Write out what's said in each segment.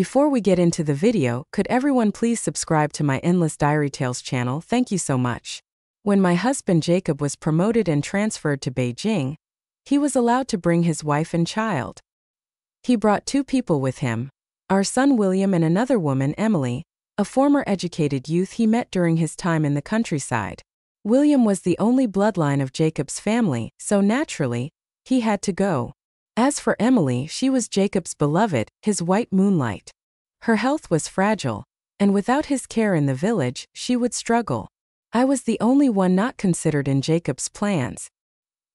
Before we get into the video, could everyone please subscribe to my Endless Diary Tales channel? Thank you so much. When my husband Jacob was promoted and transferred to Beijing, he was allowed to bring his wife and child. He brought 2 people with him, our son William and another woman, Emily, a former educated youth he met during his time in the countryside. William was the only bloodline of Jacob's family, so naturally, he had to go. As for Emily, she was Jacob's beloved, his white moonlight. Her health was fragile, and without his care in the village, she would struggle. I was the only one not considered in Jacob's plans.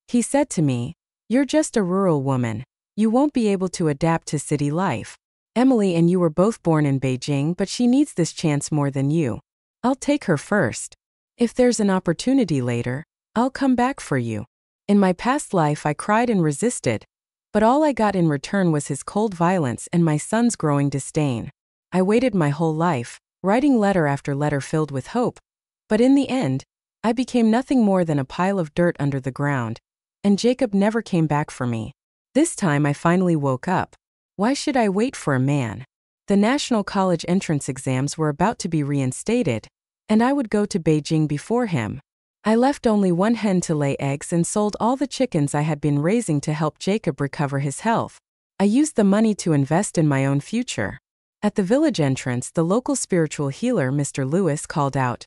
He said to me, "You're just a rural woman. You won't be able to adapt to city life. Emily and you were both born in Beijing, but she needs this chance more than you. I'll take her first. If there's an opportunity later, I'll come back for you." In my past life I cried and resisted, but all I got in return was his cold violence and my son's growing disdain. I waited my whole life, writing letter after letter filled with hope, but in the end, I became nothing more than a pile of dirt under the ground, and Jacob never came back for me. This time I finally woke up. Why should I wait for a man? The national college entrance exams were about to be reinstated, and I would go to Beijing before him. I left only one hen to lay eggs and sold all the chickens I had been raising to help Jacob recover his health. I used the money to invest in my own future. At the village entrance, the local spiritual healer, Mr. Lewis, called out,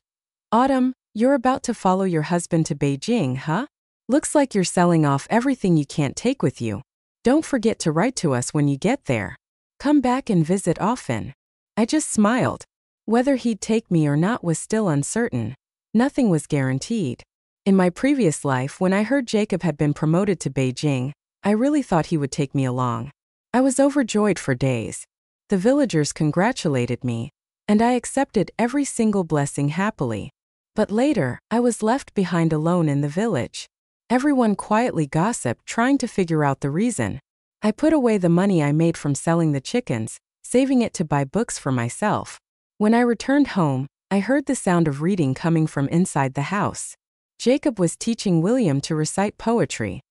"Autumn, you're about to follow your husband to Beijing, huh? Looks like you're selling off everything you can't take with you. Don't forget to write to us when you get there. Come back and visit often." I just smiled. Whether he'd take me or not was still uncertain. Nothing was guaranteed. In my previous life, when I heard Jacob had been promoted to Beijing, I really thought he would take me along. I was overjoyed for days. The villagers congratulated me, and I accepted every single blessing happily. But later, I was left behind alone in the village. Everyone quietly gossiped, trying to figure out the reason. I put away the money I made from selling the chickens, saving it to buy books for myself. When I returned home, I heard the sound of reading coming from inside the house. Jacob was teaching William to recite poetry.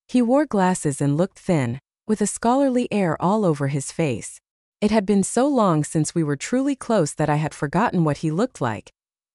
He wore glasses and looked thin, with a scholarly air all over his face. It had been so long since we were truly close that I had forgotten what he looked like,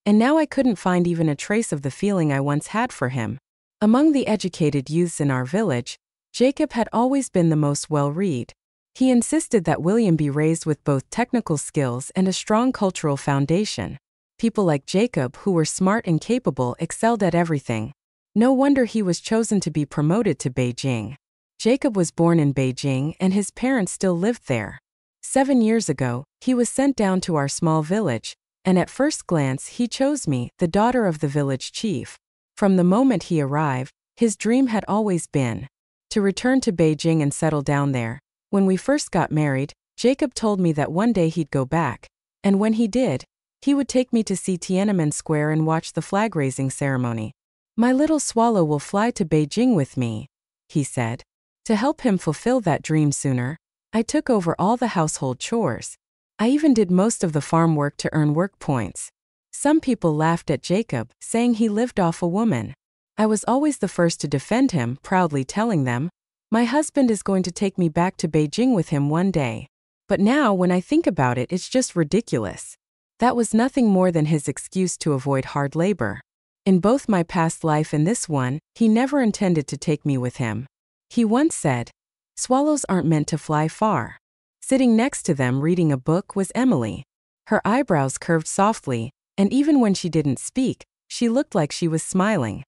and now I couldn't find even a trace of the feeling I once had for him. Among the educated youths in our village, Jacob had always been the most well-read. He insisted that William be raised with both technical skills and a strong cultural foundation. People like Jacob, who were smart and capable, excelled at everything. No wonder he was chosen to be promoted to Beijing. Jacob was born in Beijing and his parents still lived there. 7 years ago, he was sent down to our small village, and at first glance he chose me, the daughter of the village chief. From the moment he arrived, his dream had always been to return to Beijing and settle down there. When we first got married, Jacob told me that one day he'd go back, and when he did, he would take me to see Tiananmen Square and watch the flag-raising ceremony. "My little swallow will fly to Beijing with me," he said. To help him fulfill that dream sooner, I took over all the household chores. I even did most of the farm work to earn work points. Some people laughed at Jacob, saying he lived off a woman. I was always the first to defend him, proudly telling them, "My husband is going to take me back to Beijing with him one day." But now, when I think about it, it's just ridiculous. That was nothing more than his excuse to avoid hard labor. In both my past life and this one, he never intended to take me with him. He once said, "Swallows aren't meant to fly far." Sitting next to them reading a book was Emily. Her eyebrows curved softly, and even when she didn't speak, she looked like she was smiling.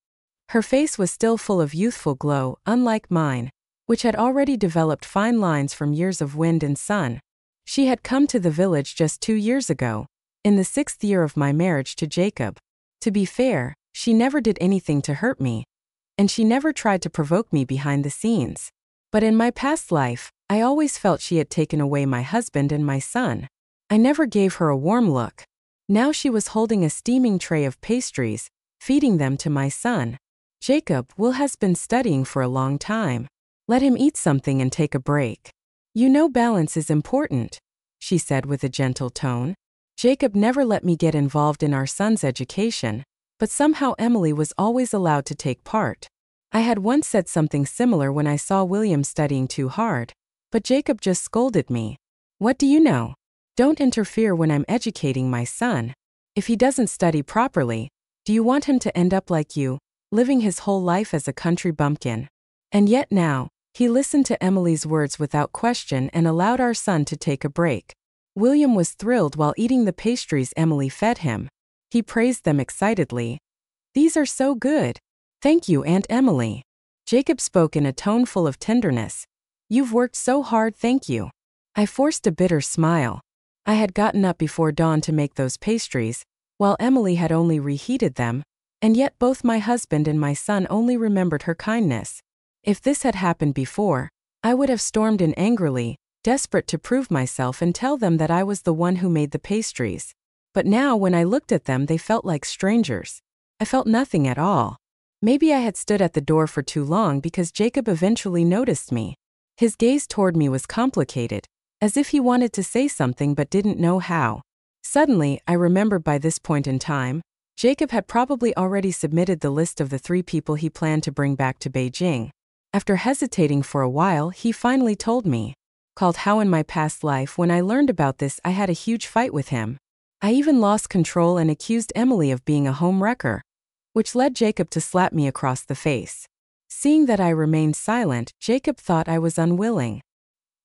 Her face was still full of youthful glow, unlike mine, which had already developed fine lines from years of wind and sun. She had come to the village just 2 years ago, in the 6th year of my marriage to Jacob. To be fair, she never did anything to hurt me, and she never tried to provoke me behind the scenes. But in my past life, I always felt she had taken away my husband and my son. I never gave her a warm look. Now she was holding a steaming tray of pastries, feeding them to my son. "Jacob, Will has been studying for a long time. Let him eat something and take a break. You know balance is important," she said with a gentle tone. Jacob never let me get involved in our son's education, but somehow Emily was always allowed to take part. I had once said something similar when I saw William studying too hard, but Jacob just scolded me. What do you know? Don't interfere when I'm educating my son. If he doesn't study properly, do you want him to end up like you, living his whole life as a country bumpkin? And yet now, he listened to Emily's words without question and allowed our son to take a break. William was thrilled while eating the pastries Emily fed him. He praised them excitedly. "These are so good. Thank you, Aunt Emily." Jacob spoke in a tone full of tenderness. "You've worked so hard, thank you." I forced a bitter smile. I had gotten up before dawn to make those pastries, while Emily had only reheated them, and yet both my husband and my son only remembered her kindness. If this had happened before, I would have stormed in angrily, desperate to prove myself and tell them that I was the one who made the pastries. But now when I looked at them, they felt like strangers. I felt nothing at all. Maybe I had stood at the door for too long because Jacob eventually noticed me. His gaze toward me was complicated, as if he wanted to say something but didn't know how. Suddenly, I remembered by this point in time, Jacob had probably already submitted the list of the 3 people he planned to bring back to Beijing. After hesitating for a while, he finally told me. Called how in my past life when I learned about this I had a huge fight with him. I even lost control and accused Emily of being a home wrecker, which led Jacob to slap me across the face. Seeing that I remained silent, Jacob thought I was unwilling.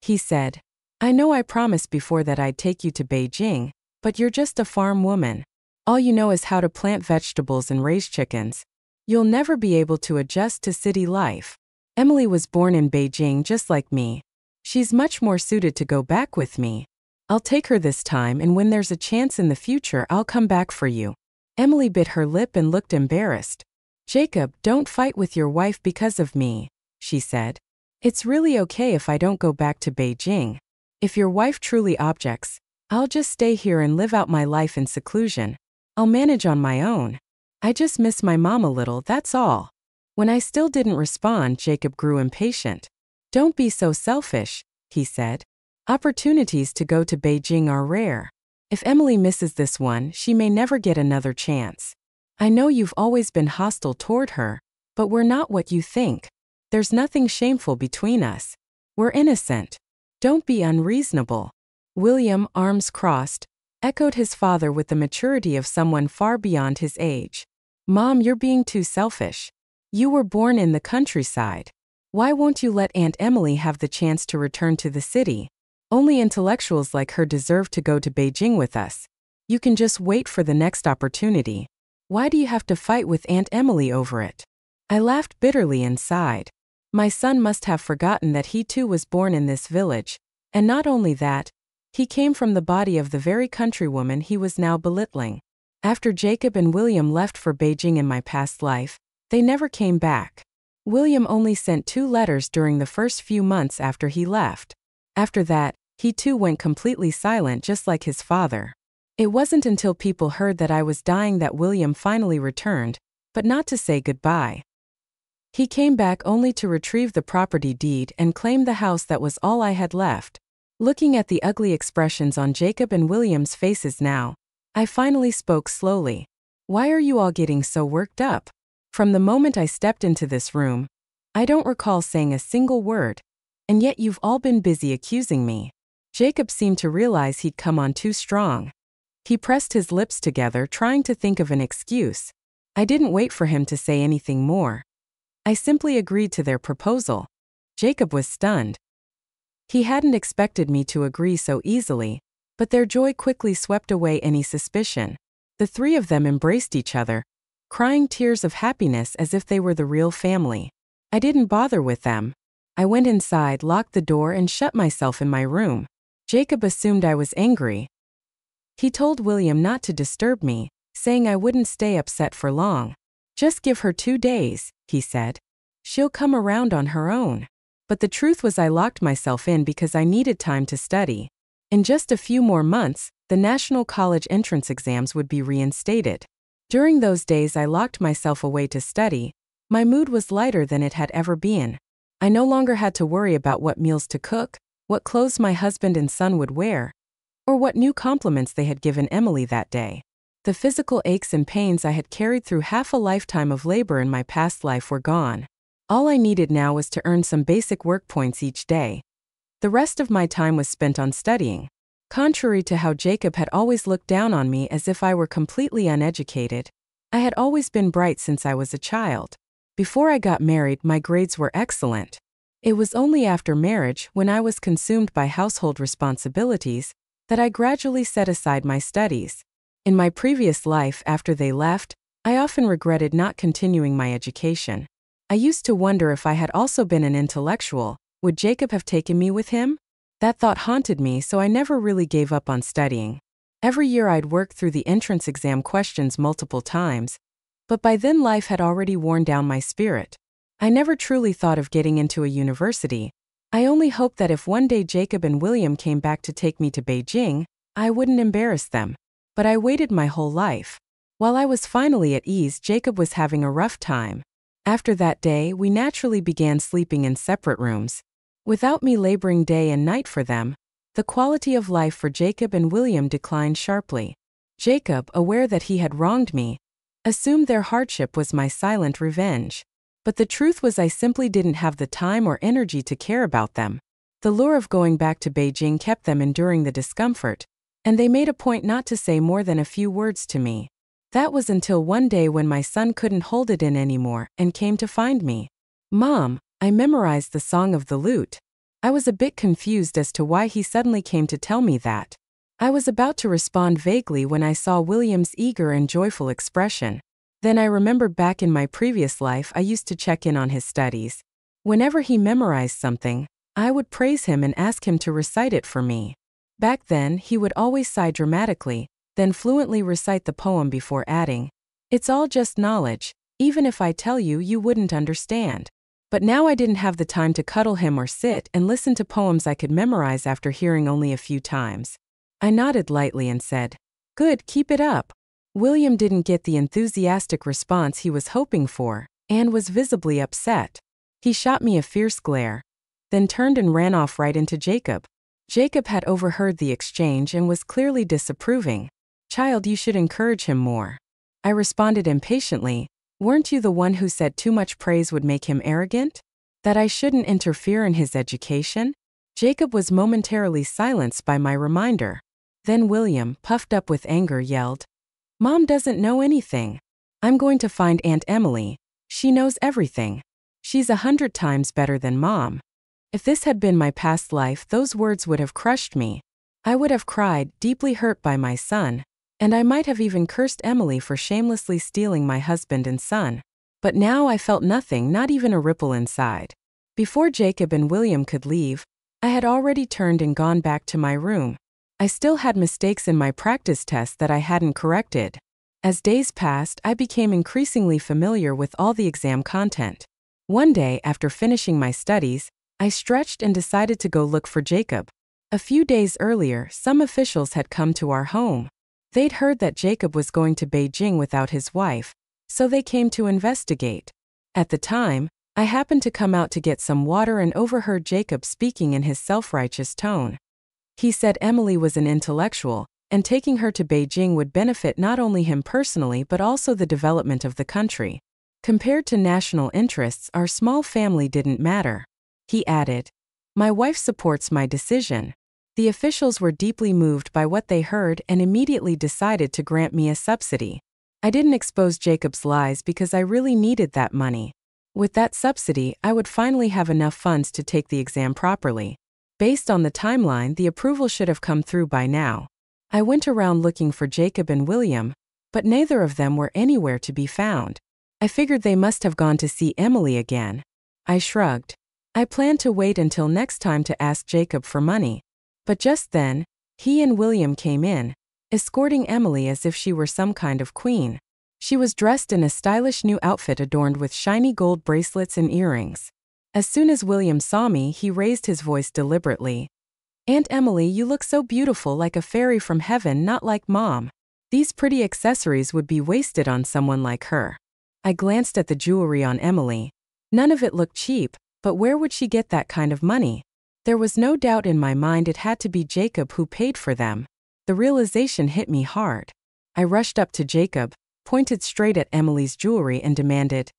He said, "I know I promised before that I'd take you to Beijing, but you're just a farm woman. All you know is how to plant vegetables and raise chickens. You'll never be able to adjust to city life. Emily was born in Beijing just like me. She's much more suited to go back with me. I'll take her this time, and when there's a chance in the future I'll come back for you." Emily bit her lip and looked embarrassed. "Jacob, don't fight with your wife because of me," she said. "It's really okay if I don't go back to Beijing. If your wife truly objects, I'll just stay here and live out my life in seclusion. I'll manage on my own. I just miss my mom a little, that's all." When I still didn't respond, Jacob grew impatient. "Don't be so selfish," he said. "Opportunities to go to Beijing are rare. If Emily misses this one, she may never get another chance. I know you've always been hostile toward her, but we're not what you think. There's nothing shameful between us. We're innocent. Don't be unreasonable." William, arms crossed, echoed his father with the maturity of someone far beyond his age. "Mom, you're being too selfish. You were born in the countryside. Why won't you let Aunt Emily have the chance to return to the city? Only intellectuals like her deserve to go to Beijing with us. You can just wait for the next opportunity. Why do you have to fight with Aunt Emily over it?" I laughed bitterly and sighed. My son must have forgotten that he too was born in this village, and not only that, he came from the body of the very countrywoman he was now belittling. After Jacob and William left for Beijing in my past life, they never came back. William only sent 2 letters during the first few months after he left. After that, he too went completely silent just like his father. It wasn't until people heard that I was dying that William finally returned, but not to say goodbye. He came back only to retrieve the property deed and claim the house that was all I had left. Looking at the ugly expressions on Jacob and William's faces now, I finally spoke slowly. "Why are you all getting so worked up? From the moment I stepped into this room, I don't recall saying a single word, and yet you've all been busy accusing me." Jacob seemed to realize he'd come on too strong. He pressed his lips together, trying to think of an excuse. I didn't wait for him to say anything more. I simply agreed to their proposal. Jacob was stunned. He hadn't expected me to agree so easily, but their joy quickly swept away any suspicion. The 3 of them embraced each other, crying tears of happiness as if they were the real family. I didn't bother with them. I went inside, locked the door, and shut myself in my room. Jacob assumed I was angry. He told William not to disturb me, saying I wouldn't stay upset for long. "Just give her 2 days, he said. "She'll come around on her own." But the truth was I locked myself in because I needed time to study. In just a few more months, the National College entrance exams would be reinstated. During those days I locked myself away to study. My mood was lighter than it had ever been. I no longer had to worry about what meals to cook, what clothes my husband and son would wear, or what new compliments they had given Emily that day. The physical aches and pains I had carried through half a lifetime of labor in my past life were gone. All I needed now was to earn some basic work points each day. The rest of my time was spent on studying. Contrary to how Jacob had always looked down on me as if I were completely uneducated, I had always been bright since I was a child. Before I got married, my grades were excellent. It was only after marriage, when I was consumed by household responsibilities, that I gradually set aside my studies. In my previous life after they left, I often regretted not continuing my education. I used to wonder if I had also been an intellectual, would Jacob have taken me with him? That thought haunted me, so I never really gave up on studying. Every year I'd work through the entrance exam questions multiple times, but by then life had already worn down my spirit. I never truly thought of getting into a university. I only hoped that if one day Jacob and William came back to take me to Beijing, I wouldn't embarrass them. But I waited my whole life. While I was finally at ease, Jacob was having a rough time. After that day, we naturally began sleeping in separate rooms. Without me laboring day and night for them, the quality of life for Jacob and William declined sharply. Jacob, aware that he had wronged me, assumed their hardship was my silent revenge. But the truth was I simply didn't have the time or energy to care about them. The lure of going back to Beijing kept them enduring the discomfort, and they made a point not to say more than a few words to me. That was until one day when my son couldn't hold it in anymore and came to find me. "Mom, I memorized the Song of the Lute." I was a bit confused as to why he suddenly came to tell me that. I was about to respond vaguely when I saw William's eager and joyful expression. Then I remembered back in my previous life I used to check in on his studies. Whenever he memorized something, I would praise him and ask him to recite it for me. Back then, he would always sigh dramatically, then fluently recite the poem before adding, "It's all just knowledge, even if I tell you, you wouldn't understand." But now I didn't have the time to cuddle him or sit and listen to poems I could memorize after hearing only a few times. I nodded lightly and said, "Good, keep it up." William didn't get the enthusiastic response he was hoping for, and was visibly upset. He shot me a fierce glare, then turned and ran off right into Jacob. Jacob had overheard the exchange and was clearly disapproving. "Child, you should encourage him more." I responded impatiently, "Weren't you the one who said too much praise would make him arrogant? That I shouldn't interfere in his education?" Jacob was momentarily silenced by my reminder. Then William, puffed up with anger, yelled, "Mom doesn't know anything. I'm going to find Aunt Emily. She knows everything. She's 100 times better than Mom." If this had been my past life, those words would have crushed me. I would have cried, deeply hurt by my son, and I might have even cursed Emily for shamelessly stealing my husband and son. But now I felt nothing, not even a ripple inside. Before Jacob and William could leave, I had already turned and gone back to my room. I still had mistakes in my practice tests that I hadn't corrected. As days passed, I became increasingly familiar with all the exam content. One day, after finishing my studies, I stretched and decided to go look for Jacob. A few days earlier, some officials had come to our home. They'd heard that Jacob was going to Beijing without his wife, so they came to investigate. At the time, I happened to come out to get some water and overheard Jacob speaking in his self-righteous tone. He said Emily was an intellectual, and taking her to Beijing would benefit not only him personally but also the development of the country. Compared to national interests, our small family didn't matter. He added, "My wife supports my decision." The officials were deeply moved by what they heard and immediately decided to grant me a subsidy. I didn't expose Jacob's lies because I really needed that money. With that subsidy, I would finally have enough funds to take the exam properly. Based on the timeline, the approval should have come through by now. I went around looking for Jacob and William, but neither of them were anywhere to be found. I figured they must have gone to see Emily again. I shrugged. I planned to wait until next time to ask Jacob for money. But just then, he and William came in, escorting Emily as if she were some kind of queen. She was dressed in a stylish new outfit adorned with shiny gold bracelets and earrings. As soon as William saw me, he raised his voice deliberately. "Aunt Emily, you look so beautiful, like a fairy from heaven, not like Mom. These pretty accessories would be wasted on someone like her." I glanced at the jewelry on Emily. None of it looked cheap, but where would she get that kind of money? There was no doubt in my mind it had to be Jacob who paid for them. The realization hit me hard. I rushed up to Jacob, pointed straight at Emily's jewelry and demanded,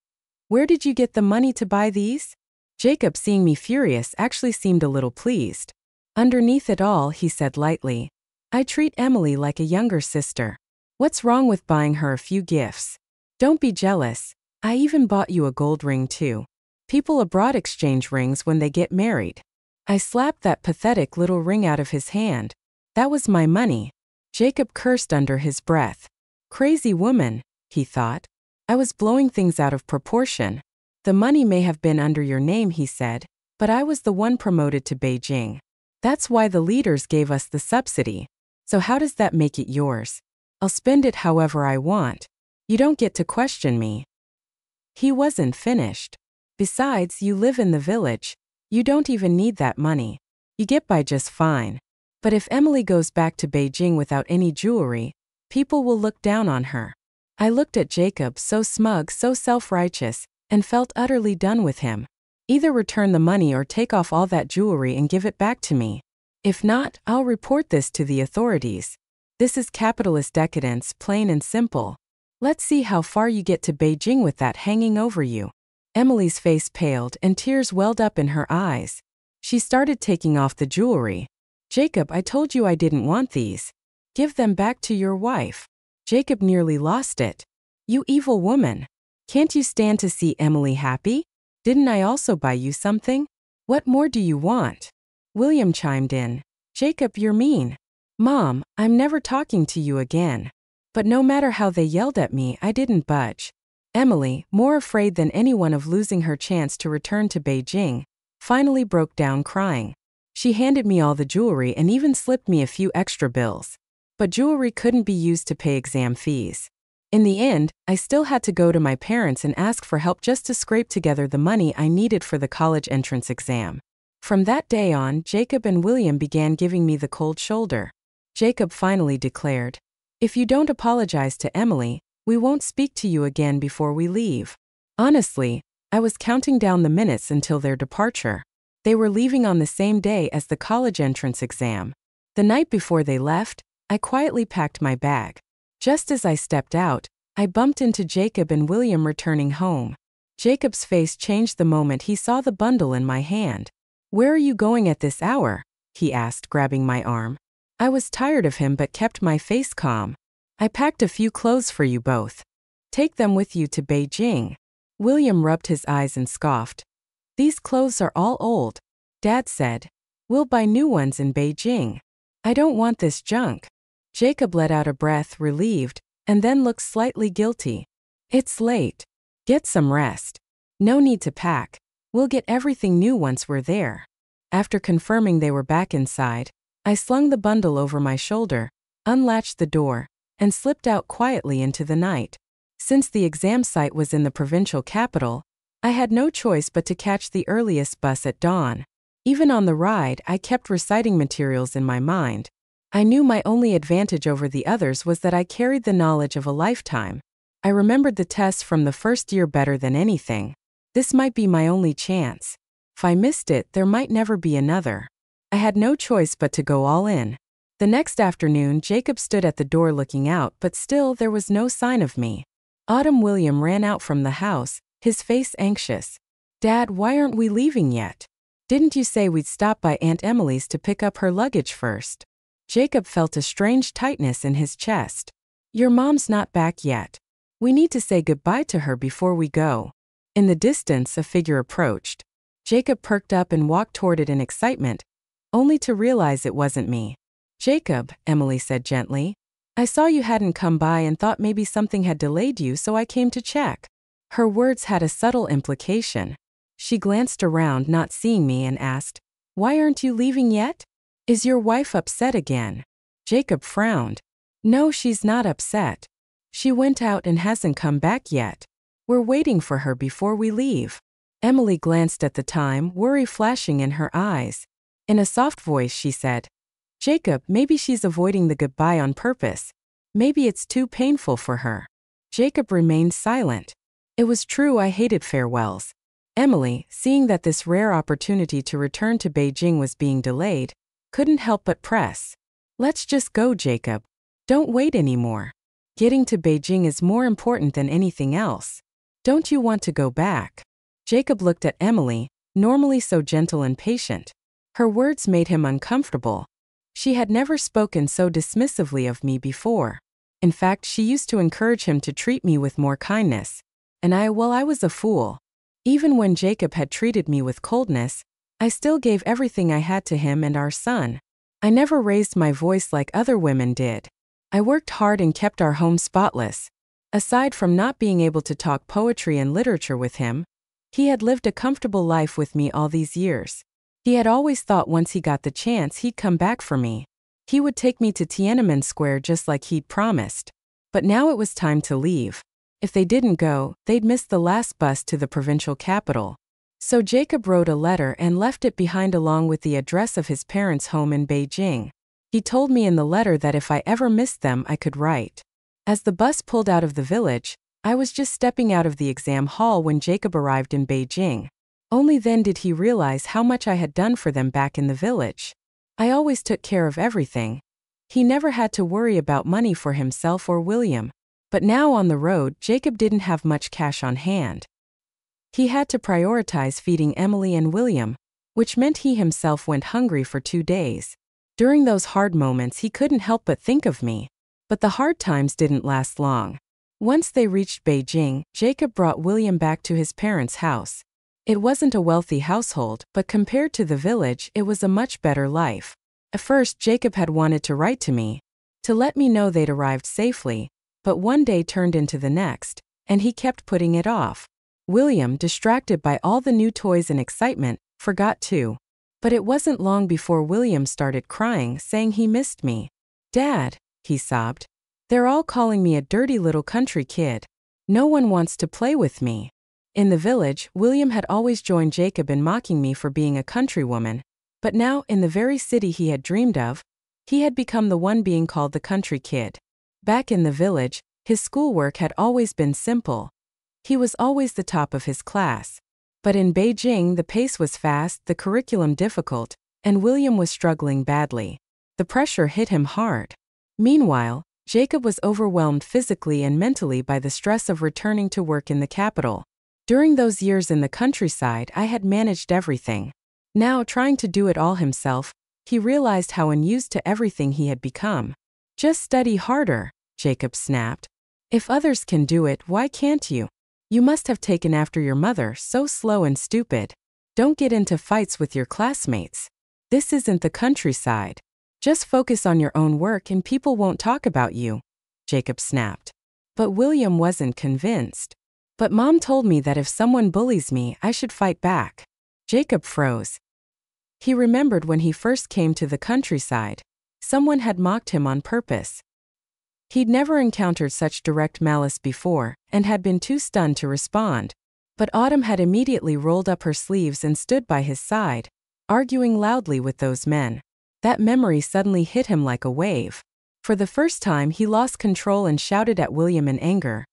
"Where did you get the money to buy these?" Jacob, seeing me furious, actually seemed a little pleased. Underneath it all, he said lightly, I treat Emily like a younger sister. What's wrong with buying her a few gifts? Don't be jealous. I even bought you a gold ring too. People abroad exchange rings when they get married. I slapped that pathetic little ring out of his hand. That was my money. Jacob cursed under his breath. Crazy woman, he thought. I was blowing things out of proportion. The money may have been under your name, he said, but I was the one promoted to Beijing. That's why the leaders gave us the subsidy. So how does that make it yours? I'll spend it however I want. You don't get to question me. He wasn't finished. Besides, you live in the village. You don't even need that money. You get by just fine. But if Emily goes back to Beijing without any jewelry, people will look down on her. I looked at Jacob, so smug, so self-righteous, and felt utterly done with him. Either return the money or take off all that jewelry and give it back to me. If not, I'll report this to the authorities. This is capitalist decadence, plain and simple. Let's see how far you get to Beijing with that hanging over you. Emily's face paled and tears welled up in her eyes. She started taking off the jewelry. Jacob, I told you I didn't want these. Give them back to your wife. Jacob nearly lost it. You evil woman. Can't you stand to see Emily happy? Didn't I also buy you something? What more do you want? William chimed in. Jacob, you're mean. Mom, I'm never talking to you again. But no matter how they yelled at me, I didn't budge. Emily, more afraid than anyone of losing her chance to return to Beijing, finally broke down crying. She handed me all the jewelry and even slipped me a few extra bills. But jewelry couldn't be used to pay exam fees. In the end, I still had to go to my parents and ask for help just to scrape together the money I needed for the college entrance exam. From that day on, Jacob and William began giving me the cold shoulder. Jacob finally declared, If you don't apologize to Emily, we won't speak to you again before we leave. Honestly, I was counting down the minutes until their departure. They were leaving on the same day as the college entrance exam. The night before they left, I quietly packed my bag. Just as I stepped out, I bumped into Jacob and William returning home. Jacob's face changed the moment he saw the bundle in my hand. Where are you going at this hour? He asked, grabbing my arm. I was tired of him but kept my face calm. I packed a few clothes for you both. Take them with you to Beijing. William rubbed his eyes and scoffed. These clothes are all old. Dad said. We'll buy new ones in Beijing. I don't want this junk. Jacob let out a breath, relieved, and then looked slightly guilty. It's late. Get some rest. No need to pack. We'll get everything new once we're there. After confirming they were back inside, I slung the bundle over my shoulder, unlatched the door, and slipped out quietly into the night. Since the exam site was in the provincial capital, I had no choice but to catch the earliest bus at dawn. Even on the ride, I kept reciting materials in my mind. I knew my only advantage over the others was that I carried the knowledge of a lifetime. I remembered the tests from the first year better than anything. This might be my only chance. If I missed it, there might never be another. I had no choice but to go all in. The next afternoon, Jacob stood at the door looking out, but still there was no sign of me. Autumn William ran out from the house, his face anxious. Dad, why aren't we leaving yet? Didn't you say we'd stop by Aunt Emily's to pick up her luggage first? Jacob felt a strange tightness in his chest. Your mom's not back yet. We need to say goodbye to her before we go. In the distance, a figure approached. Jacob perked up and walked toward it in excitement, only to realize it wasn't me. Jacob, Emily said gently. I saw you hadn't come by and thought maybe something had delayed you, so I came to check. Her words had a subtle implication. She glanced around, not seeing me, and asked, Why aren't you leaving yet? Is your wife upset again? Jacob frowned. No, she's not upset. She went out and hasn't come back yet. We're waiting for her before we leave. Emily glanced at the time, worry flashing in her eyes. In a soft voice she said, Jacob, maybe she's avoiding the goodbye on purpose. Maybe it's too painful for her. Jacob remained silent. It was true, I hated farewells. Emily, seeing that this rare opportunity to return to Beijing was being delayed, couldn't help but press. Let's just go, Jacob. Don't wait anymore. Getting to Beijing is more important than anything else. Don't you want to go back? Jacob looked at Emily, normally so gentle and patient. Her words made him uncomfortable. She had never spoken so dismissively of me before. In fact, she used to encourage him to treat me with more kindness. And I was a fool. Even when Jacob had treated me with coldness, I still gave everything I had to him and our son. I never raised my voice like other women did. I worked hard and kept our home spotless. Aside from not being able to talk poetry and literature with him, he had lived a comfortable life with me all these years. He had always thought once he got the chance he'd come back for me. He would take me to Tiananmen Square just like he'd promised. But now it was time to leave. If they didn't go, they'd miss the last bus to the provincial capital. So Jacob wrote a letter and left it behind along with the address of his parents' home in Beijing. He told me in the letter that if I ever missed them, I could write. As the bus pulled out of the village, I was just stepping out of the exam hall when Jacob arrived in Beijing. Only then did he realize how much I had done for them back in the village. I always took care of everything. He never had to worry about money for himself or William. But now on the road, Jacob didn't have much cash on hand. He had to prioritize feeding Emily and William, which meant he himself went hungry for 2 days. During those hard moments, he couldn't help but think of me. But the hard times didn't last long. Once they reached Beijing, Jacob brought William back to his parents' house. It wasn't a wealthy household, but compared to the village, it was a much better life. At first, Jacob had wanted to write to me, to let me know they'd arrived safely, but one day turned into the next, and he kept putting it off. William, distracted by all the new toys and excitement, forgot too. But it wasn't long before William started crying, saying he missed me. "Dad," he sobbed, "they're all calling me a dirty little country kid. No one wants to play with me." In the village, William had always joined Jacob in mocking me for being a countrywoman, but now, in the very city he had dreamed of, he had become the one being called the country kid. Back in the village, his schoolwork had always been simple. He was always the top of his class. But in Beijing, the pace was fast, the curriculum difficult, and William was struggling badly. The pressure hit him hard. Meanwhile, Jacob was overwhelmed physically and mentally by the stress of returning to work in the capital. During those years in the countryside, I had managed everything. Now, trying to do it all himself, he realized how unused to everything he had become. "Just study harder," Jacob snapped. "If others can do it, why can't you? You must have taken after your mother, so slow and stupid. Don't get into fights with your classmates. This isn't the countryside. Just focus on your own work and people won't talk about you," Jacob snapped. But William wasn't convinced. "But Mom told me that if someone bullies me, I should fight back." Jacob froze. He remembered when he first came to the countryside. Someone had mocked him on purpose. He'd never encountered such direct malice before, and had been too stunned to respond. But Autumn had immediately rolled up her sleeves and stood by his side, arguing loudly with those men. That memory suddenly hit him like a wave. For the first time, he lost control and shouted at William in anger.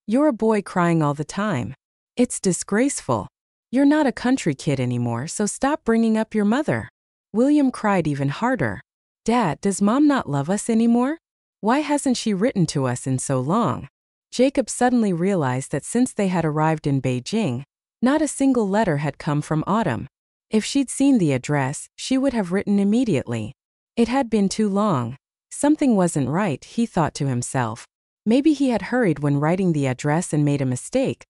"You're a boy crying all the time. It's disgraceful. You're not a country kid anymore, so stop bringing up your mother." William cried even harder. "Dad, does Mom not love us anymore? Why hasn't she written to us in so long?" Jacob suddenly realized that since they had arrived in Beijing, not a single letter had come from Autumn. If she'd seen the address, she would have written immediately. It had been too long. Something wasn't right, he thought to himself. Maybe he had hurried when writing the address and made a mistake.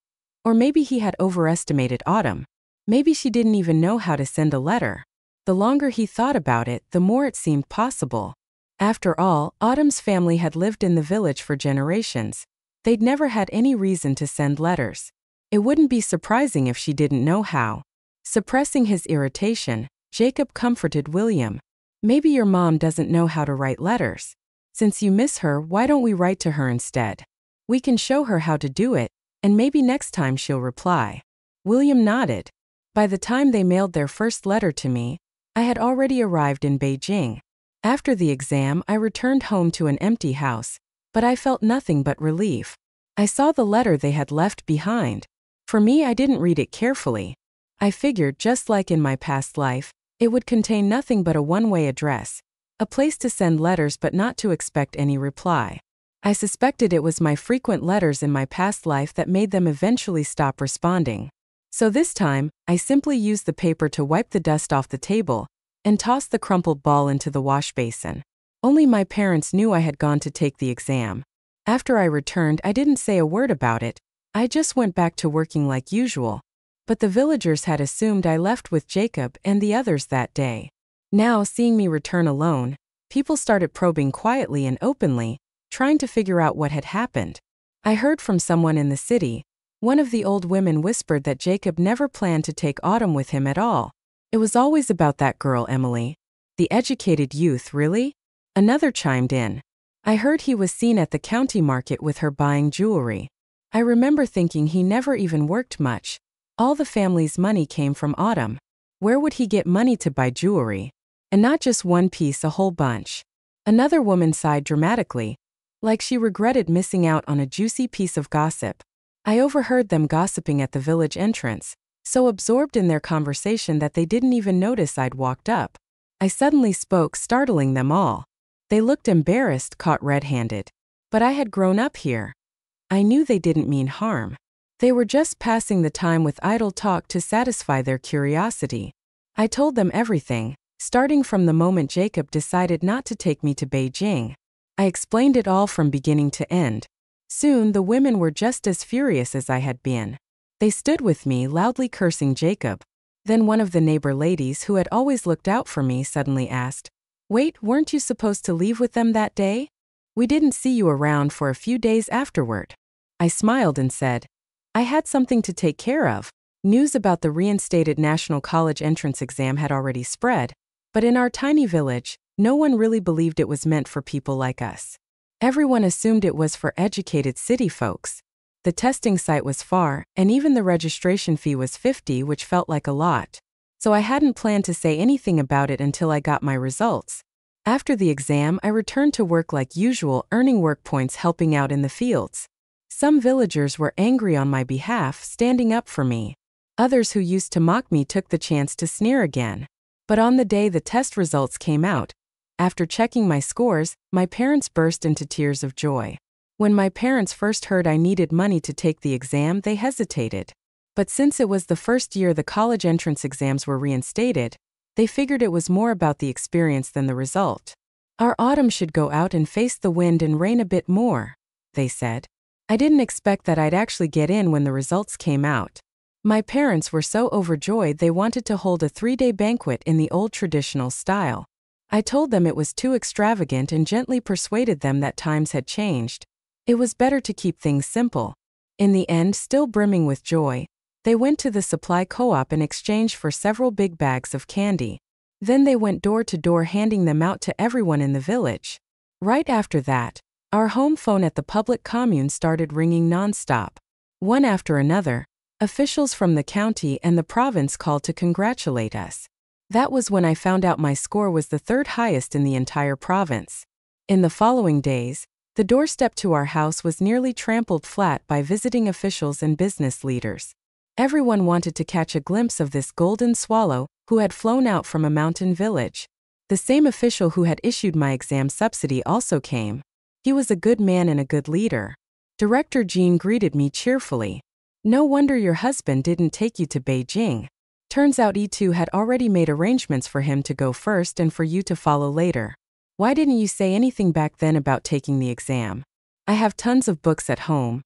Or maybe he had overestimated Autumn. Maybe she didn't even know how to send a letter. The longer he thought about it, the more it seemed possible. After all, Autumn's family had lived in the village for generations. They'd never had any reason to send letters. It wouldn't be surprising if she didn't know how. Suppressing his irritation, Jacob comforted William. "Maybe your mom doesn't know how to write letters. Since you miss her, why don't we write to her instead? We can show her how to do it, and maybe next time she'll reply." William nodded. By the time they mailed their first letter to me, I had already arrived in Beijing. After the exam, I returned home to an empty house, but I felt nothing but relief. I saw the letter they had left behind. For me, I didn't read it carefully. I figured, just like in my past life, it would contain nothing but a one-way address, a place to send letters but not to expect any reply. I suspected it was my frequent letters in my past life that made them eventually stop responding. So this time, I simply used the paper to wipe the dust off the table and tossed the crumpled ball into the wash basin. Only my parents knew I had gone to take the exam. After I returned, I didn't say a word about it. I just went back to working like usual. But the villagers had assumed I left with Jacob and the others that day. Now, seeing me return alone, people started probing quietly and openly, trying to figure out what had happened. I heard from someone in the city. One of the old women whispered that Jacob never planned to take Autumn with him at all. It was always about that girl, Emily. The educated youth, really? Another chimed in. I heard he was seen at the county market with her buying jewelry. I remember thinking he never even worked much. All the family's money came from Autumn. Where would he get money to buy jewelry? And not just one piece, a whole bunch. Another woman sighed dramatically, like she regretted missing out on a juicy piece of gossip. I overheard them gossiping at the village entrance, so absorbed in their conversation that they didn't even notice I'd walked up. I suddenly spoke, startling them all. They looked embarrassed, caught red-handed. But I had grown up here. I knew they didn't mean harm. They were just passing the time with idle talk to satisfy their curiosity. I told them everything, starting from the moment Jacob decided not to take me to Beijing. I explained it all from beginning to end. Soon the women were just as furious as I had been. They stood with me, loudly cursing Jacob. Then one of the neighbor ladies who had always looked out for me suddenly asked, "Wait, weren't you supposed to leave with them that day? We didn't see you around for a few days afterward." I smiled and said, "I had something to take care of." News about the reinstated National College entrance exam had already spread, but in our tiny village, no one really believed it was meant for people like us. Everyone assumed it was for educated city folks. The testing site was far, and even the registration fee was $50, which felt like a lot. So I hadn't planned to say anything about it until I got my results. After the exam, I returned to work like usual, earning work points helping out in the fields. Some villagers were angry on my behalf, standing up for me. Others who used to mock me took the chance to sneer again. But on the day the test results came out, after checking my scores, my parents burst into tears of joy. When my parents first heard I needed money to take the exam, they hesitated. But since it was the first year the college entrance exams were reinstated, they figured it was more about the experience than the result. "Our Autumn should go out and face the wind and rain a bit more," they said. I didn't expect that I'd actually get in when the results came out. My parents were so overjoyed they wanted to hold a 3-day banquet in the old traditional style. I told them it was too extravagant and gently persuaded them that times had changed. It was better to keep things simple. In the end, still brimming with joy, they went to the supply co-op in exchange for several big bags of candy. Then they went door to door handing them out to everyone in the village. Right after that, our home phone at the public commune started ringing non-stop. One after another, officials from the county and the province called to congratulate us. That was when I found out my score was the third highest in the entire province. In the following days, the doorstep to our house was nearly trampled flat by visiting officials and business leaders. Everyone wanted to catch a glimpse of this golden swallow who had flown out from a mountain village. The same official who had issued my exam subsidy also came. He was a good man and a good leader. Director Jean greeted me cheerfully. "No wonder your husband didn't take you to Beijing. Turns out E2 had already made arrangements for him to go first and for you to follow later. Why didn't you say anything back then about taking the exam? I have tons of books at home,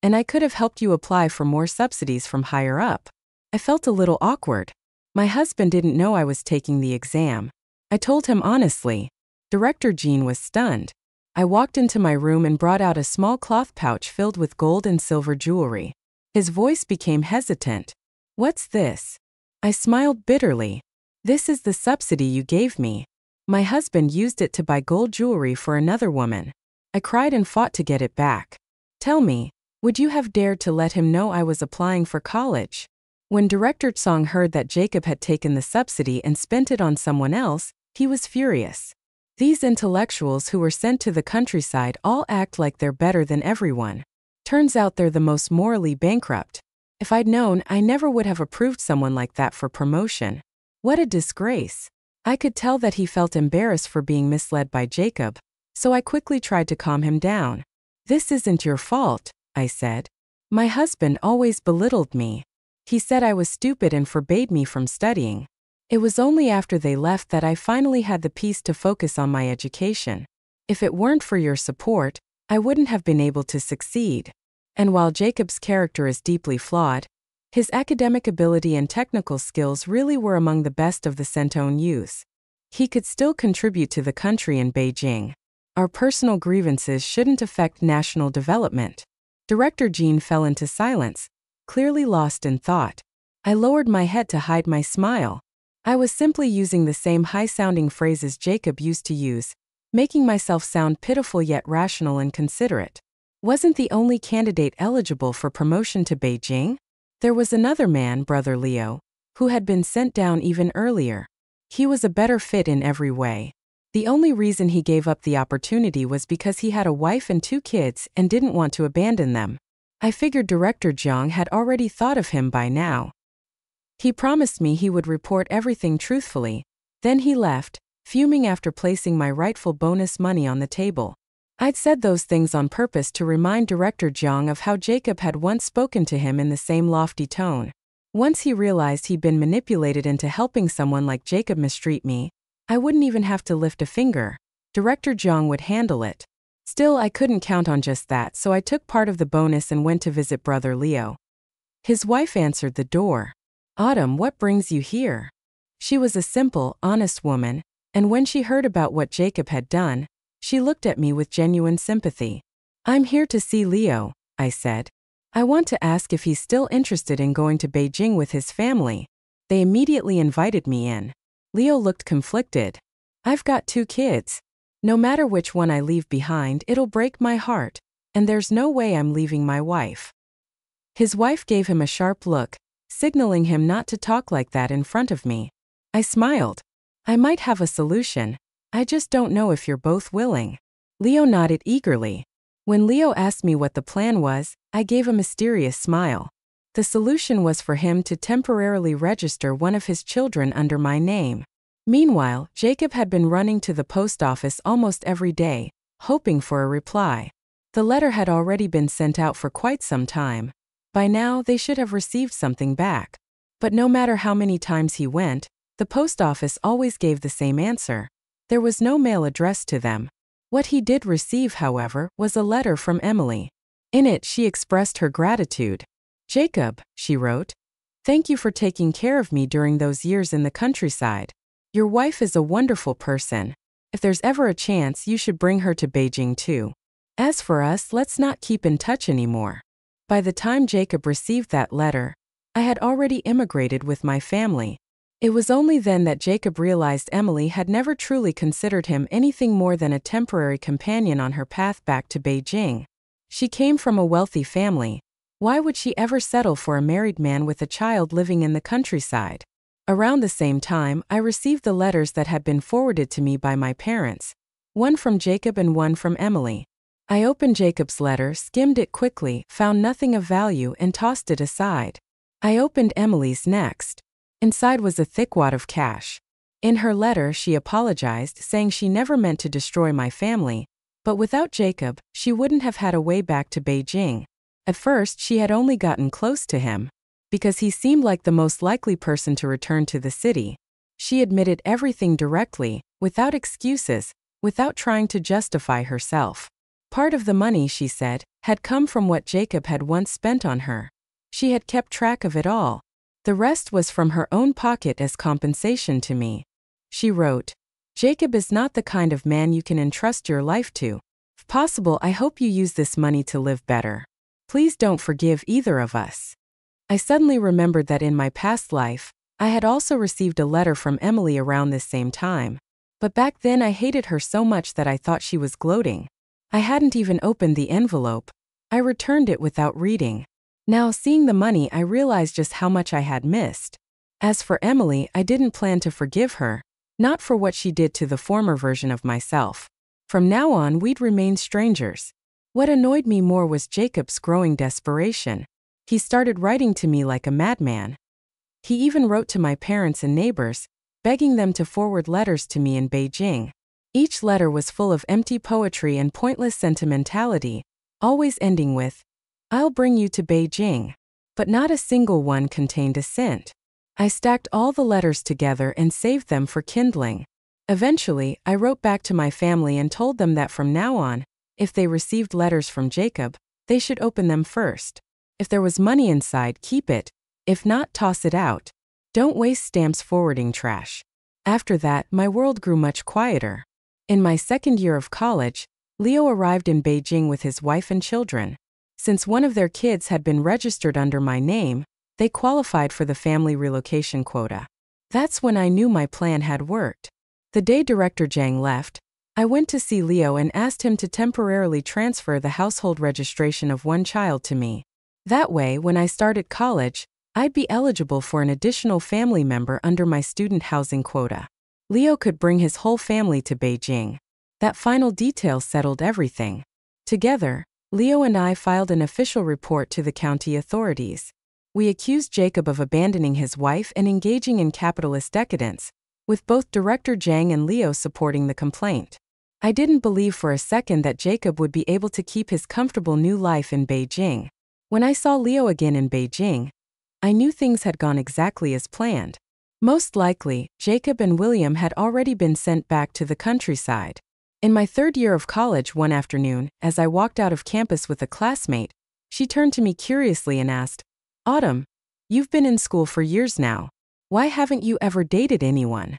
and I could have helped you apply for more subsidies from higher up." I felt a little awkward. My husband didn't know I was taking the exam. I told him honestly. Director Jean was stunned. I walked into my room and brought out a small cloth pouch filled with gold and silver jewelry. His voice became hesitant. "What's this?" I smiled bitterly. "This is the subsidy you gave me. My husband used it to buy gold jewelry for another woman. I cried and fought to get it back. Tell me, would you have dared to let him know I was applying for college?" When Director Tsong heard that Jacob had taken the subsidy and spent it on someone else, he was furious. These intellectuals who were sent to the countryside all act like they're better than everyone. Turns out they're the most morally bankrupt. If I'd known, I never would have approved someone like that for promotion. What a disgrace. I could tell that he felt embarrassed for being misled by Jacob, so I quickly tried to calm him down. "This isn't your fault," I said. "My husband always belittled me. He said I was stupid and forbade me from studying. It was only after they left that I finally had the peace to focus on my education. If it weren't for your support, I wouldn't have been able to succeed. And while Jacob's character is deeply flawed, his academic ability and technical skills really were among the best of the Centone youths. He could still contribute to the country in Beijing. Our personal grievances shouldn't affect national development. Director Jean fell into silence, clearly lost in thought. I lowered my head to hide my smile. I was simply using the same high-sounding phrases Jacob used to use, making myself sound pitiful yet rational and considerate. Wasn't the only candidate eligible for promotion to Beijing? There was another man, Brother Leo, who had been sent down even earlier. He was a better fit in every way. The only reason he gave up the opportunity was because he had a wife and 2 kids and didn't want to abandon them. I figured Director Jiang had already thought of him by now. He promised me he would report everything truthfully. Then he left, fuming after placing my rightful bonus money on the table. I'd said those things on purpose to remind Director Jiang of how Jacob had once spoken to him in the same lofty tone. Once he realized he'd been manipulated into helping someone like Jacob mistreat me, I wouldn't even have to lift a finger. Director Jiang would handle it. Still, I couldn't count on just that, so I took part of the bonus and went to visit Brother Leo. His wife answered the door. "Autumn, what brings you here?" She was a simple, honest woman, and when she heard about what Jacob had done, she looked at me with genuine sympathy. "I'm here to see Leo," I said. "I want to ask if he's still interested in going to Beijing with his family." They immediately invited me in. Leo looked conflicted. "I've got 2 kids. No matter which one I leave behind, it'll break my heart, and there's no way I'm leaving my wife." His wife gave him a sharp look, signaling him not to talk like that in front of me. I smiled. "I might have a solution. I just don't know if you're both willing." Leo nodded eagerly. When Leo asked me what the plan was, I gave a mysterious smile. The solution was for him to temporarily register one of his children under my name. Meanwhile, Jacob had been running to the post office almost every day, hoping for a reply. The letter had already been sent out for quite some time. By now, they should have received something back. But no matter how many times he went, the post office always gave the same answer. There was no mail addressed to them. What he did receive, however, was a letter from Emily. In it, she expressed her gratitude. "Jacob," she wrote, "thank you for taking care of me during those years in the countryside. Your wife is a wonderful person. If there's ever a chance, you should bring her to Beijing too. As for us, let's not keep in touch anymore." By the time Jacob received that letter, I had already immigrated with my family. It was only then that Jacob realized Emily had never truly considered him anything more than a temporary companion on her path back to Beijing. She came from a wealthy family. Why would she ever settle for a married man with a child living in the countryside? Around the same time, I received the letters that had been forwarded to me by my parents, one from Jacob and one from Emily. I opened Jacob's letter, skimmed it quickly, found nothing of value, and tossed it aside. I opened Emily's next. Inside was a thick wad of cash. In her letter, she apologized, saying she never meant to destroy my family, but without Jacob, she wouldn't have had a way back to Beijing. At first, she had only gotten close to him, because he seemed like the most likely person to return to the city. She admitted everything directly, without excuses, without trying to justify herself. Part of the money, she said, had come from what Jacob had once spent on her. She had kept track of it all. The rest was from her own pocket as compensation to me. She wrote, "Jacob is not the kind of man you can entrust your life to. If possible, I hope you use this money to live better. Please don't forgive either of us." I suddenly remembered that in my past life, I had also received a letter from Emily around this same time. But back then I hated her so much that I thought she was gloating. I hadn't even opened the envelope. I returned it without reading. Now, seeing the money, I realized just how much I had missed. As for Emily, I didn't plan to forgive her, not for what she did to the former version of myself. From now on, we'd remain strangers. What annoyed me more was Jacob's growing desperation. He started writing to me like a madman. He even wrote to my parents and neighbors, begging them to forward letters to me in Beijing. Each letter was full of empty poetry and pointless sentimentality, always ending with, "I'll bring you to Beijing." but not a single one contained a cent. I stacked all the letters together and saved them for kindling. Eventually, I wrote back to my family and told them that from now on, if they received letters from Jacob, they should open them first. If there was money inside, keep it. If not, toss it out. Don't waste stamps forwarding trash. After that, my world grew much quieter. In my second year of college, Leo arrived in Beijing with his wife and children. Since one of their kids had been registered under my name, they qualified for the family relocation quota. That's when I knew my plan had worked. The day Director Zhang left, I went to see Leo and asked him to temporarily transfer the household registration of one child to me. That way, when I started college, I'd be eligible for an additional family member under my student housing quota. Leo could bring his whole family to Beijing. That final detail settled everything. Together, Leo and I filed an official report to the county authorities. We accused Jacob of abandoning his wife and engaging in capitalist decadence, with both Director Zhang and Leo supporting the complaint. I didn't believe for a second that Jacob would be able to keep his comfortable new life in Beijing. When I saw Leo again in Beijing, I knew things had gone exactly as planned. Most likely, Jacob and William had already been sent back to the countryside. In my third year of college one afternoon, as I walked out of campus with a classmate, she turned to me curiously and asked, "Autumn, you've been in school for years now. Why haven't you ever dated anyone?"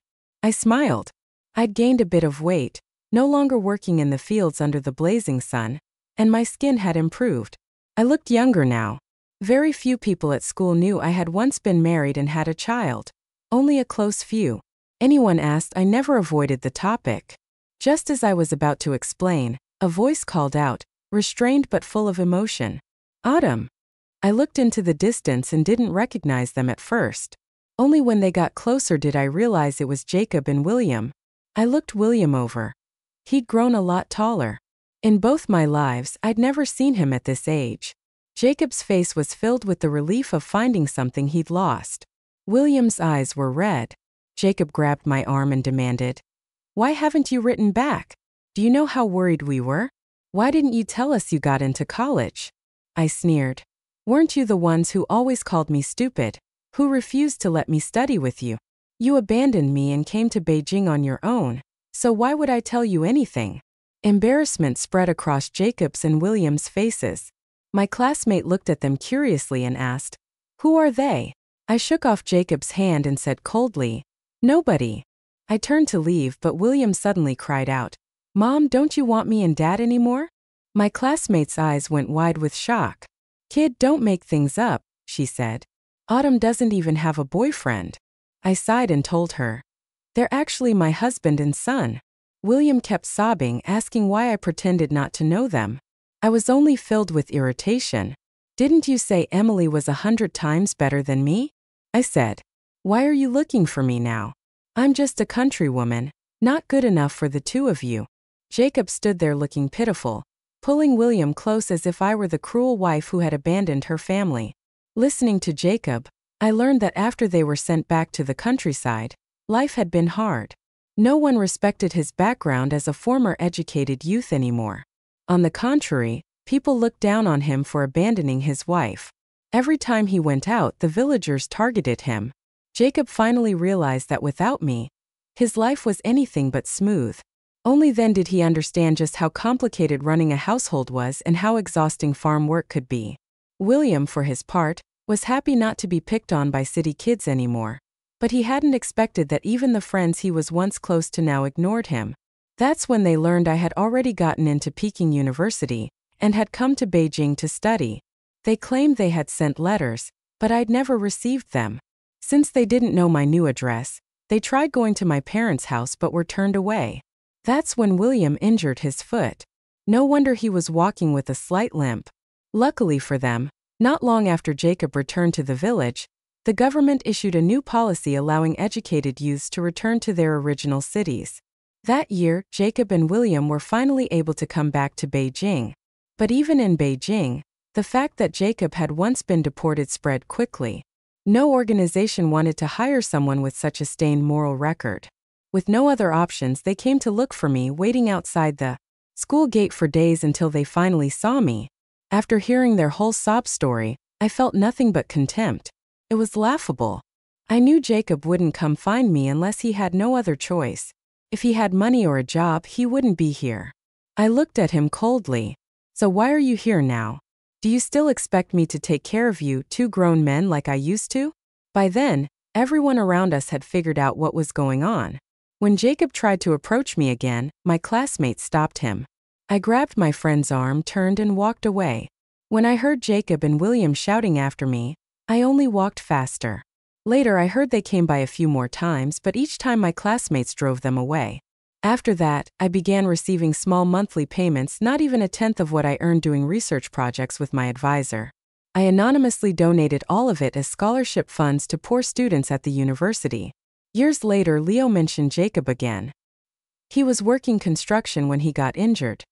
I smiled. I'd gained a bit of weight, no longer working in the fields under the blazing sun, and my skin had improved. I looked younger now. Very few people at school knew I had once been married and had a child. Only a close few. Anyone asked, I never avoided the topic. Just as I was about to explain, a voice called out, restrained but full of emotion, "Autumn." I looked into the distance and didn't recognize them at first. Only when they got closer did I realize it was Jacob and William. I looked William over. He'd grown a lot taller. In both my lives, I'd never seen him at this age. Jacob's face was filled with the relief of finding something he'd lost. William's eyes were red. Jacob grabbed my arm and demanded, "Why haven't you written back? Do you know how worried we were? Why didn't you tell us you got into college?" I sneered. "Weren't you the ones who always called me stupid, who refused to let me study with you? You abandoned me and came to Beijing on your own, so why would I tell you anything?" Embarrassment spread across Jacob's and William's faces. My classmate looked at them curiously and asked, "Who are they?" I shook off Jacob's hand and said coldly, "Nobody." I turned to leave, but William suddenly cried out, "Mom, don't you want me and Dad anymore?" My classmate's eyes went wide with shock. "Kid, don't make things up," she said. "Autumn doesn't even have a boyfriend." I sighed and told her, "They're actually my husband and son." William kept sobbing, asking why I pretended not to know them. I was only filled with irritation. "Didn't you say Emily was 100 times better than me?" I said. "Why are you looking for me now? I'm just a countrywoman, not good enough for the two of you." Jacob stood there looking pitiful, pulling William close as if I were the cruel wife who had abandoned her family. Listening to Jacob, I learned that after they were sent back to the countryside, life had been hard. No one respected his background as a former educated youth anymore. On the contrary, people looked down on him for abandoning his wife. Every time he went out, the villagers targeted him. Jacob finally realized that without me, his life was anything but smooth. Only then did he understand just how complicated running a household was and how exhausting farm work could be. William, for his part, was happy not to be picked on by city kids anymore. But he hadn't expected that even the friends he was once close to now ignored him. That's when they learned I had already gotten into Peking University and had come to Beijing to study. They claimed they had sent letters, but I'd never received them. Since they didn't know my new address, they tried going to my parents' house but were turned away. That's when William injured his foot. No wonder he was walking with a slight limp. Luckily for them, not long after Jacob returned to the village, the government issued a new policy allowing educated youths to return to their original cities. That year, Jacob and William were finally able to come back to Beijing. But even in Beijing, the fact that Jacob had once been deported spread quickly. No organization wanted to hire someone with such a stained moral record. With no other options, they came to look for me, waiting outside the school gate for days until they finally saw me. After hearing their whole sob story, I felt nothing but contempt. It was laughable. I knew Jacob wouldn't come find me unless he had no other choice. If he had money or a job, he wouldn't be here. I looked at him coldly. So why are you here now? Do you still expect me to take care of you, two grown men, like I used to? By then, everyone around us had figured out what was going on. When Jacob tried to approach me again, my classmates stopped him. I grabbed my friend's arm, turned and walked away. When I heard Jacob and William shouting after me, I only walked faster. Later I heard they came by a few more times, but each time my classmates drove them away. After that, I began receiving small monthly payments, not even a tenth of what I earned doing research projects with my advisor. I anonymously donated all of it as scholarship funds to poor students at the university. Years later, Leo mentioned Jacob again. He was working construction when he got injured.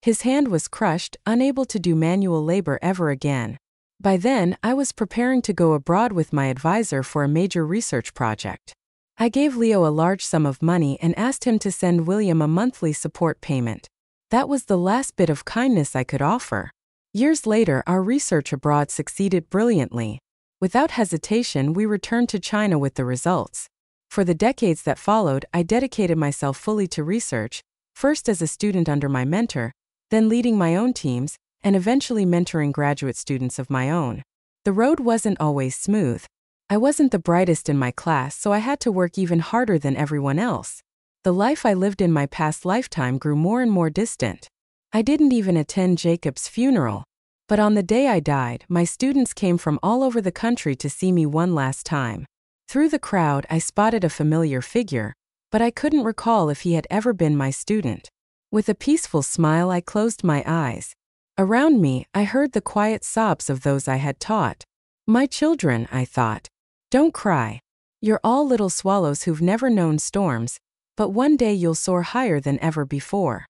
His hand was crushed, unable to do manual labor ever again. By then, I was preparing to go abroad with my advisor for a major research project. I gave Leo a large sum of money and asked him to send William a monthly support payment. That was the last bit of kindness I could offer. Years later, our research abroad succeeded brilliantly. Without hesitation, we returned to China with the results. For the decades that followed, I dedicated myself fully to research, first as a student under my mentor, then leading my own teams, and eventually mentoring graduate students of my own. The road wasn't always smooth. I wasn't the brightest in my class, so I had to work even harder than everyone else. The life I lived in my past lifetime grew more and more distant. I didn't even attend Jacob's funeral. But on the day I died, my students came from all over the country to see me one last time. Through the crowd, I spotted a familiar figure, but I couldn't recall if he had ever been my student. With a peaceful smile, I closed my eyes. Around me, I heard the quiet sobs of those I had taught. My children, I thought. Don't cry. You're all little swallows who've never known storms, but one day you'll soar higher than ever before.